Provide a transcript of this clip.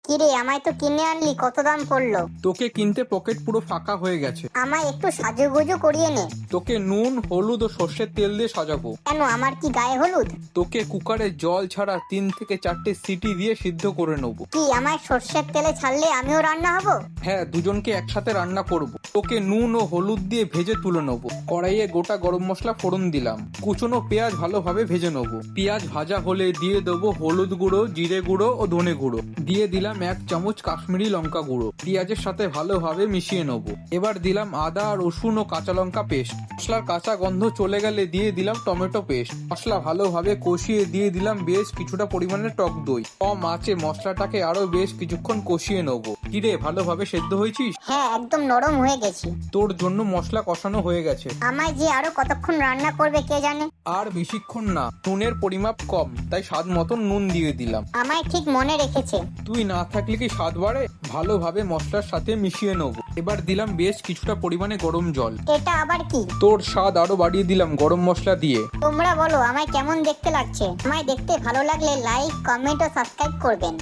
কিরে, আমায় তো কিনে আনলি, কত দাম পড়লো? তোকে কিনতে পকেট পুরো ফাঁকা হয়ে গেছে। আমায় একটু সাজুগুজু করিয়ে নে। তোকে নুন, হলুদ ও সর্ষের তেল দিয়ে সাজাবো। কেন, আমার কি গায়ে হলুদ? তোকে কুকারে জল ছাড়া 3 থেকে 4টে সিটি দিয়ে সিদ্ধ করে নেবো। কি, আমায় সর্ষের তেলে ছাড়লে আমিও রান্না হব? হ্যাঁ, দুজনকে একসাথে রান্না করব। তোকে নুন ও হলুদ দিয়ে ভেজে তুলে নেবো। কড়াইয়ে গোটা গরম মশলা ফোড়ন দিলাম। কুচনো পেঁয়াজ ভালোভাবে ভেজে নেবো। পেঁয়াজ ভাজা হলে দিয়ে দেবো হলুদ গুঁড়ো, জিরে গুঁড়ো ও ধনে গুঁড়ো। দিয়ে দিলাম 1 চামচ কাশ্মীরি লঙ্কা গুঁড়ো। পেঁয়াজের সাথে ভালোভাবে মিশিয়ে নেবো। এবার দিলাম আদা, রসুন ও কাঁচা লঙ্কা পেস্ট। মশলার কাঁচা গন্ধ চলে গেলে দিয়ে দিলাম টমেটো পেস্ট। মশলা ভালোভাবে কষিয়ে দিয়ে দিলাম বেশ কিছুটা পরিমাণে টক দই। কম আঁচে মশলাটাকে আরো বেশ কিছুক্ষণ কষিয়ে নেবো। কিরে, ভালোভাবে সেদ্ধ হয়েছিস? হ্যাঁ, একদম নরম হয়ে গেছি। তোর জন্য মশলা কষানো হয়ে গেছে। আমায় যে আরো কতক্ষণ রান্না করবে কে জানে। আর বেশিক্ষণ না, নুনের পরিমাপ কম, তাই স্বাদ মতন নুন দিয়ে দিলাম। আমায় ঠিক মনে রেখেছে। তুই না থাকলে কি স্বাদ বাড়ে? ভালোভাবে মশলার সাথে মিশিয়ে নেবো। এবার দিলাম বেশ কিছুটা পরিমাণে গরম জল। এটা আবার কি? তোর স্বাদ আরো বাড়িয়ে দিলাম গরম মশলা দিয়ে। তোমরা বলো আমায় কেমন দেখতে লাগছে। আমায় দেখতে ভালো লাগলে লাইক, কমেন্ট ও সাবস্ক্রাইব করবেন।